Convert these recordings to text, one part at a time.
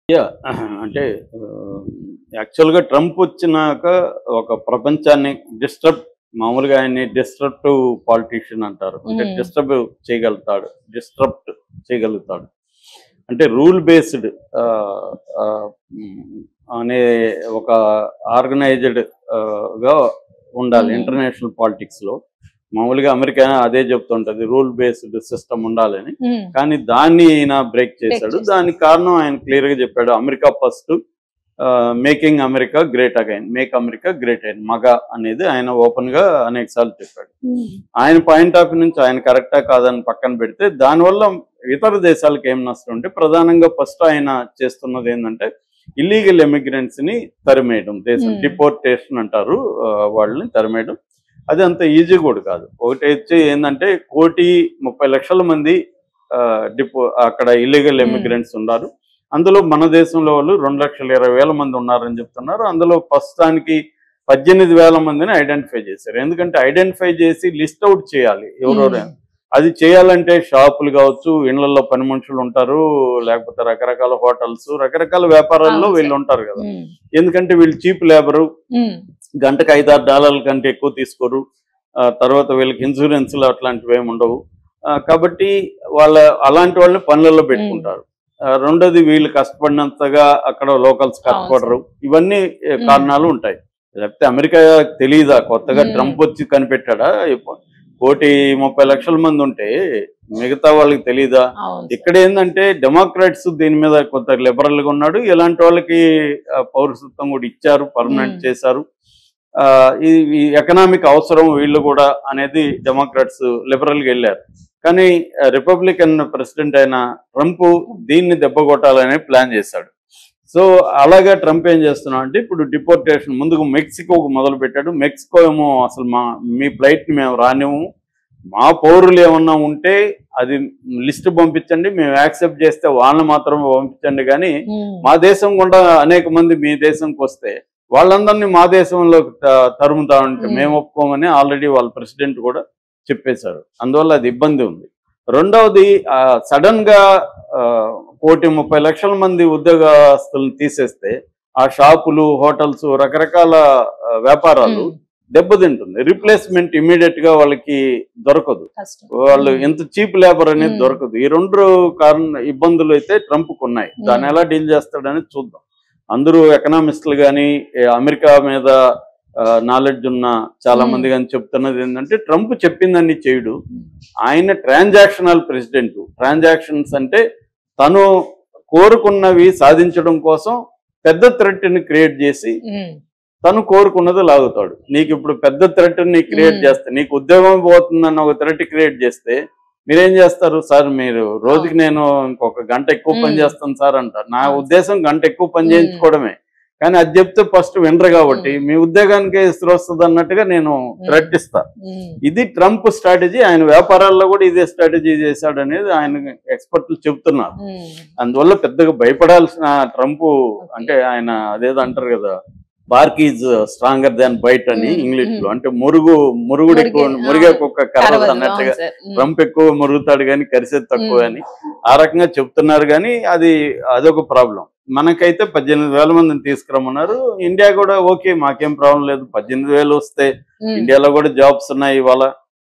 Yeah! అంటే యాక్చువల్‌గా Trump వచ్చినాక ఒక ప్రపంచాన్ని మామూలుగా ఆయన్ని డిస్ట్రప్టివ్ పాలిటీషియన్ అంటారు. అంటే హ్మ్. డిస్ట్రప్ట్ చేయగలుగుతాడు. అంటే రూల్ బేస్డ్ ఆహ్, ఆహ్, హ్మ్, అనే ఒక ఆర్గనైజ్డ్ గా ఉండాలి హ్మ్. ఇంటర్నేషనల్ పాలిటిక్స్‌లో. మామూలుగా అమెరికా అదే చెప్తుంటది. రూల్ బేస్డ్ సిస్టమ్ ఉండాలని. హ్మ్. కానీ దాన్ని ఈయన బ్రేక్ బ్రేక్ చేశాడు. చేస్తారు. దానికి కారణం ఆయన క్లియర్‌గా చెప్పాడు. America first, making America great again. Make America great again. అనేది ఆయన ఓపెన్‌గా అనేక సార్లు చెప్పాడు. హ్మ్. ఆయన పాయింట్ ఆఫ్ వ్యూ నుంచి ఆయన కరెక్టా కాదని పక్కన పెడితే, దానివల్ల ఇతర దేశాలకు ఏం నష్టం అంటే, ప్రధానంగా ఫస్ట్ ఆయన చేస్తున్నది ఏందంటే, ఇల్లీగల్ ఎమిగ్రెంట్స్‌ని తరిమేయడం. హ్మ్. డిపోర్టేషన్ అంటారు. వాళ్ళని తరిమేయడం. అది అంత ఈజీ కూడా కాదు. ఒకటొచ్చి ఏందంటే 1,30,00,000 మంది అక్కడ ఇల్లీగల్ హ్మ్. ఎమిగ్రెంట్స్ ఉన్నారు. అందులో మన దేశంలో వాళ్ళు 2,20,000 మంది ఉన్నారని చెప్తున్నారు. అందులో ప్రస్తుతానికి 18,000 మందిని ఐడెంటిఫై చేశారు. ఎందుకంటే ఐడెంటిఫై చేసి లిస్ట్ ఔట్ చేయాలి హ్మ్. ఎవరెవరు. అది చేయాలంటే షాపులు కావచ్చు, ఇళ్లల్లో పని మనుషులు ఉంటారు, లేకపోతే రకరకాల హోటల్స్, రకరకాల వ్యాపారాల్లో అవును వీళ్ళు సార్. ఉంటారు కదా! హ్మ్. ఎందుకంటే వీళ్ళు చీప్ లేబరు. హ్మ్. గంటకు $5-6 కంటే ఎక్కువ తీసుకోరు. తర్వాత వీళ్ళకి ఇన్సూరెన్స్‌లు అట్లాంటివేమి ఉండవు. కాబట్టి వాళ్ళ అలాంటి వాళ్ళని పనులలో హ్మ్. పెట్టుకుంటారు. రెండోది వీళ్ళు కష్టపడినంతగా అక్కడ లోకల్స్ అవును సార్. కష్టపడరు. ఇవన్నీ హ్మ్. కారణాలు ఉంటాయి. లేకపోతే అమెరికా తెలీదా? కొత్తగా హ్మ్. ట్రంప్ వచ్చి కనిపెట్టాడా? 1,30,00,000 మంది ఉంటే మిగతా వాళ్ళకి తెలీదా? అవును సార్. ఇక్కడేందంటే డెమోక్రాట్స్ దీని మీద కొంత లిబరల్‌గా ఉన్నాడు. ఇలాంటి వాళ్ళకి పౌరసత్వం కూడా ఇచ్చారు. హ్మ్. పర్మనెంట్ చేశారు. ఈ ఈ ఎకనామిక్ అవసరం వీళ్ళు కూడా అనేది డెమోక్రాట్స్ లిబరల్‌గా ఎళ్లారు. కానీ రిపబ్లికన్ ప్రెసిడెంట్ అయిన ట్రంప్ దీన్ని దెబ్బకొట్టాలని ప్లాన్ చేశాడు. సో, అలాగా ట్రంప్ ఏం చేస్తున్నాడంటే ఇప్పుడు డిపోర్టేషన్ ముందుకు మెక్సికోకు మొదలుపెట్టాడు. మెక్సికో ఏమో అసలు మీ ఫ్లైట్‌ని మేము రానివ్వము. మా పౌరులు ఏమన్నా ఉంటే అది లిస్ట్ పంపించండి. మేము యాక్సెప్ట్ చేస్తే వాళ్ళని మాత్రమే పంపించండి గానీ, హ్మ్. మా దేశం గుండా అనేక మంది మీ దేశంకొస్తే వాళ్ళందరినీ మా దేశంలోకి తరుముతామంటే హ్మ్. మేము ఒప్పుకోమని ఆల్రెడీ వాళ్ళ ప్రెసిడెంట్ కూడా చెప్పేశారు. అందువల్ల అది ఇబ్బంది ఉంది. రెండవది సడెన్‌గా 1,30,00,000 మంది ఉద్యోగస్తులను తీసేస్తే ఆ షాపులు, హోటల్స్, రకరకాల వ్యాపారాలు హ్మ్. దెబ్బతింటుంది. రీప్లేస్‌మెంట్ ఇమ్మీడియేట్‌గా వాళ్ళకి దొరకదు. కష్టం. వాళ్ళు హ్మ్. ఎంత చీప్ లేబర్ అనేది హ్మ్. దొరకదు. ఈ 2 ఇబ్బందులైతే ట్రంప్‌కున్నాయి. హ్మ్. దాన్నెలా డీల్ చేస్తాడనేది చూద్దాం. అందరూ ఎకనామిస్టులు గాని, అమెరికా మీద నాలెడ్జ్ ఉన్న చాలా హ్మ్. మంది గాని చెప్తున్నదేంటంటే, ట్రంప్ చెప్పిందన్ని చేయడు. హ్మ్. ఆయన ట్రాన్సాక్షనల్ ప్రెసిడెంట్. ట్రాన్సాక్షన్స్ అంటే తను కోరుకున్నవి సాధించడం కోసం పెద్ద థ్రెట్‌ని క్రియేట్ చేసి హ్మ్. తను కోరుకున్నది లాగుతాడు. నీకిప్పుడు పెద్ద థ్రెట్‌ని క్రియేట్ హ్మ్. చేస్తే, నీకు ఉద్యోగం పోతుందన్న ఒక థ్రెట్ క్రియేట్ చేస్తే, మీరేం చేస్తారు? సార్ మీరు రోజుకి అవును. నేను ఇంకొక గంట ఎక్కువ పని హ్మ్. చేస్తాను సార్ అంటారు. నా అవును సార్. ఉద్దేశం గంట ఎక్కువ పని హ్మ్. చేయించుకోవడమే. కానీ అది చెప్తే ఫస్ట్ వినరు కాబట్టి, హ్మ్. మీ ఉద్యోగానికే ఇసురొస్తదన్నట్టుగా నేను హ్మ్. థ్రెట్ ఇస్తా. హ్మ్. ఇది ట్రంప్ స్ట్రాటజీ. ఆయన వ్యాపారాల్లో కూడా ఇదే స్ట్రాటజీ చేశాడనేది ఆయన ఎక్స్‌పర్ట్‌లు చెప్తున్నారు. హ్మ్. అందువల్ల పెద్దగా భయపడాల్సిన ట్రంపు ఓకే. అంటే ఆయన అదేదో అంటారు కదా! Bark is stronger than bite అని హ్మ్. ఇంగ్లీష్‌లో. హ్మ్. అంటే మురుగుడు మురిగే అవును. కుక్క కరవదు కరవదు. అవును అన్నట్టుగా సార్. హ్మ్. ట్రంప్ ఎక్కువ మురుగుతాడు గానీ కరిసేది తక్కువ హ్మ్. అని. ఆ రకంగా చెప్తున్నారు గానీ అదొక ప్రాబ్లమ్. మనకైతే 18,000 మందిని తీసుకురమ్మన్నారు. ఇండియా కూడా ఓకే. మాకేం ప్రాబ్లమ్ లేదు. 18,000 వస్తే హ్మ్. ఇండియాలో కూడా జాబ్స్ ఉన్నాయి ఇవాళ.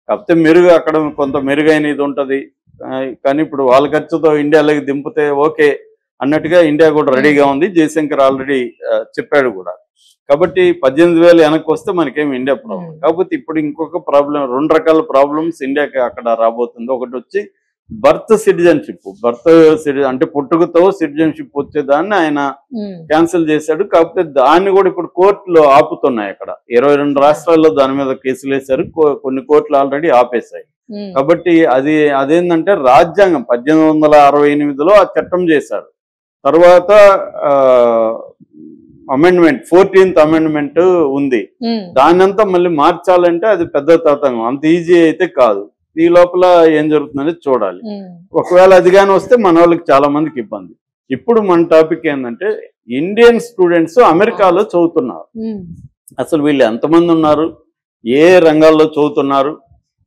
కాకపోతే అక్కడ కొంత మెరుగైన ఇది ఉంటది. కానీ ఇప్పుడు వాళ్ళ ఖర్చుతో ఇండియాలోకి దింపితే ఓకే. అన్నట్టుగా ఇండియా కూడా హ్మ్. రెడీగా ఉంది. జయశంకర్ ఆల్రెడీ చెప్పాడు కూడా. కాబట్టి 18,000 వెనక్కొస్తే మనకేమి ఇండియా ప్రాబ్లమ్. హ్మ్. కాకపోతే ఇప్పుడు ఇంకొక ప్రాబ్లమ్ 2 రకాల ప్రాబ్లమ్స్ ఇండియాకి అక్కడ రాబోతుంది. ఒకటొచ్చి అంటే పుట్టుకతో సిటిజన్‌షిప్ వచ్చేదాన్ని ఆయన హ్మ్. క్యాన్సిల్ చేశాడు. కాకపోతే దాన్ని కూడా ఇప్పుడు కోర్టులు ఆపుతున్నాయి అక్కడ. 22 ఆ! రాష్ట్రాల్లో దాని మీద కేసులేశారు. కొన్ని కోర్టులు ఆల్రెడీ ఆపేశాయి. హ్మ్. కాబట్టి అదేందంటే రాజ్యాంగం 1868లో ఆ చట్టం చేశారు. తర్వాత ఆహ్, 14th అమెండ్మెంట్ ఉంది. హ్మ్. దాన్నంతా మళ్ళీ మార్చాలంటే అది పెద్ద తతంగం. అంత ఈజీ అయితే కాదు. ఈ లోపల ఏం జరుగుతుందనేది చూడాలి. హ్మ్. ఒకవేళ అది గాని వస్తే మనోళ్ళకి చాలా మందికి ఇబ్బంది. ఇప్పుడు మన టాపిక్ ఏందంటే ఇండియన్ స్టూడెంట్స్ అవును అమెరికాలో సార్. చదువుతున్నారు. హ్మ్. అసలు వీళ్ళు ఎంతమంది ఉన్నారు? ఏ రంగాల్లో చదువుతున్నారు?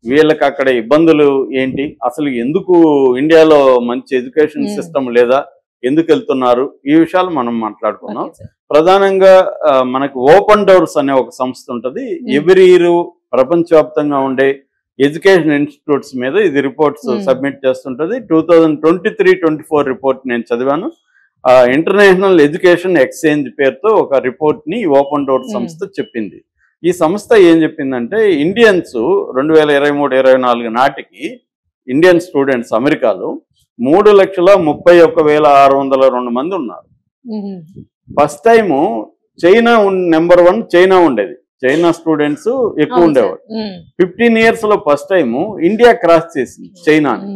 వీళ్ళకి అక్కడ ఇబ్బందులు ఏంటి? అసలు ఎందుకు ఇండియాలో మంచి ఎడ్యుకేషన్ హ్మ్. సిస్టమ్ లేదా? ఎందుకు వెళ్తున్నారు, ఈ విషయాలు మనం మాట్లాడుకున్నాం. Okay sir. ప్రధానంగా మనకు ఓపెన్ డోర్స్ అనే ఒక సంస్థ ఉంటుంది. ఎవ్రీ ఇయర్ ప్రపంచవ్యాప్తంగా ఉండే ఎడ్యుకేషన్ ఇన్స్టిట్యూట్స్ మీద ఇది రిపోర్ట్స్ సబ్మిట్ చేస్తుంటది. 2023-24 రిపోర్ట్ నేను చదివాను. ఇంటర్నేషనల్ ఎడ్యుకేషన్ ఎక్స్చేంజ్ పేరుతో ఒక రిపోర్ట్ ని ఓపెన్ డోర్ సంస్థ చెప్పింది. ఈ సంస్థ ఏం చెప్పిందంటే ఇండియన్స్ 2023-24 నాటికి ఇండియన్ స్టూడెంట్స్ అమెరికాలో 3,31,602 మంది ఉన్నారు. First time China number 1 China ఉండేది. చైనా స్టూడెంట్స్ ఎక్కువ ఉండేవారు. 15 years లో ఫస్ట్ టైము ఇండియా క్రాస్ చేసింది చైనాని.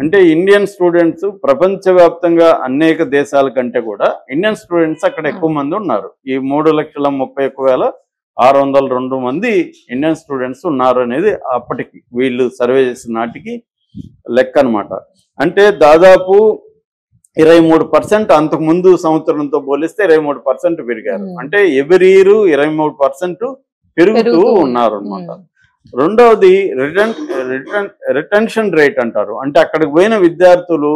అంటే ఇండియన్ స్టూడెంట్స్ ప్రపంచవ్యాప్తంగా అనేక దేశాల కంటే కూడా ఇండియన్ స్టూడెంట్స్ అక్కడ ఎక్కువ మంది ఉన్నారు. ఈ 3,31,602 మంది ఇండియన్ స్టూడెంట్స్ ఉన్నారు అనేది అప్పటికి వీళ్ళు సర్వే చేసిన నాటికి లెక్క అనమాట. అంటే దాదాపు 23% అంతకు ముందు సంవత్సరంతో పోలిస్తే 23% పెరిగారు. అంటే ఎవ్రీ ఇయర్ 23% పెరుగుతూ ఉన్నారు అనమాట. రెండవది రిటెన్షన్ రేట్ అంటారు. అంటే అక్కడికి పోయిన విద్యార్థులు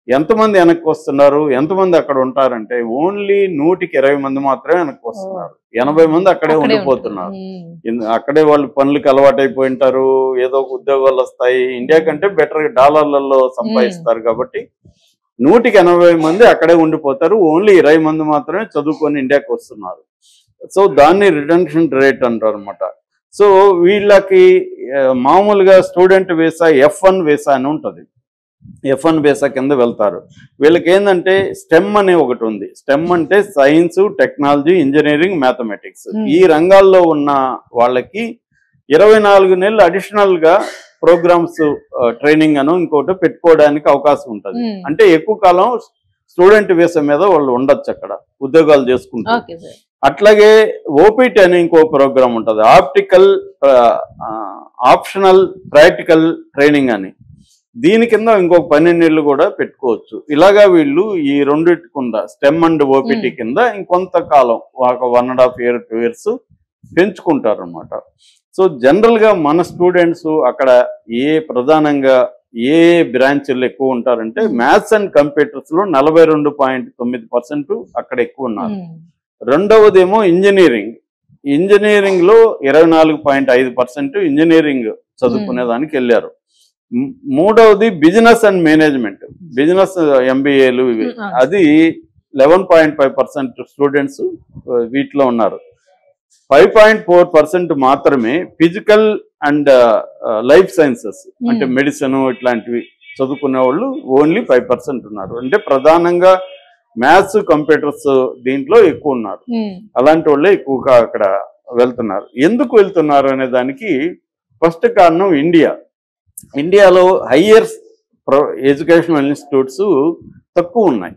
ఎంతమంది వెనక్కి వస్తున్నారు, ఎంతమంది అక్కడ ఉంటారంటే ఓన్లీ 120 మంది మాత్రమే వెనక్కి వస్తున్నారు. 80 మంది అక్కడే ఉండిపోతున్నారు. అక్కడే వాళ్ళు పనులకు అలవాటు అయిపోయింటారు, ఏదో ఒక ఉద్యోగాలు వస్తాయి, ఇండియా కంటే బెటర్ డాలర్లలో సంపాదిస్తారు కాబట్టి 180 మంది అక్కడే ఉండిపోతారు. ఓన్లీ 20 మంది మాత్రమే చదువుకొని ఇండియాకి వస్తున్నారు. సో దాన్ని రిటెన్షన్ రేట్ అంటారు అనమాట. సో వీళ్ళకి మామూలుగా స్టూడెంట్ వీసా F1 వీసా అని ఉంటుంది. F1 వీసా కింద వెళ్తారు. వీళ్ళకి ఏంటంటే స్టెమ్ అనే ఒకటి ఉంది. స్టెమ్ అంటే సైన్స్, టెక్నాలజీ, ఇంజనీరింగ్, మ్యాథమెటిక్స్. ఈ రంగాల్లో ఉన్న వాళ్ళకి 24 నెలలు అడిషనల్ గా ప్రోగ్రామ్స్ ట్రైనింగ్ అను ఇంకోటి పెట్టుకోవడానికి అవకాశం ఉంటుంది. అంటే ఎక్కువ కాలం స్టూడెంట్ వీసా మీద వాళ్ళు ఉండొచ్చు, అక్కడ ఉద్యోగాలు చేసుకుంటారు. అట్లాగే ఓపీటీ అని ఇంకో ప్రోగ్రామ్ ఉంటుంది, ఆప్షనల్ ప్రాక్టికల్ ట్రైనింగ్ అని. దీని కింద ఇంకొక 12 నెలలు కూడా పెట్టుకోవచ్చు. ఇలాగా వీళ్ళు ఈ రెండింటి కింద స్టెమ్ అండ్ ఓపీటీ కింద ఇంకొంతకాలం ఒక 1.5 year 2 years పెంచుకుంటారు అన్నమాట. సో జనరల్ గా మన స్టూడెంట్స్ అక్కడ ప్రధానంగా ఏ బ్రాంచ్లు ఎక్కువ ఉంటారంటే మ్యాథ్స్ అండ్ కంప్యూటర్స్ లో 42.9% అక్కడ ఎక్కువ ఉన్నారు. రెండవదేమో ఇంజనీరింగ్ లో 24.5% ఇంజనీరింగ్ చదువుకునే దానికి వెళ్ళారు. మూడవది బిజినెస్ అండ్ మేనేజ్మెంట్, బిజినెస్ MBAలు ఇవి, అది 11.5% స్టూడెంట్స్ వీటిలో ఉన్నారు. 5.4% మాత్రమే ఫిజికల్ అండ్ లైఫ్ సైన్సెస్ అంటే మెడిసిన్ ఇట్లాంటివి చదువుకునే వాళ్ళు ఓన్లీ 5% ఉన్నారు. అంటే ప్రధానంగా మ్యాథ్స్, కంప్యూటర్స్ దీంట్లో ఎక్కువ ఉన్నారు. అలాంటి వాళ్ళే ఎక్కువగా అక్కడ వెళ్తున్నారు. ఎందుకు వెళ్తున్నారు అనే దానికి ఫస్ట్ కారణం ఇండియాలో హయ్యర్ ఎడ్యుకేషనల్ ఇన్స్టిట్యూట్స్ తక్కువ ఉన్నాయి.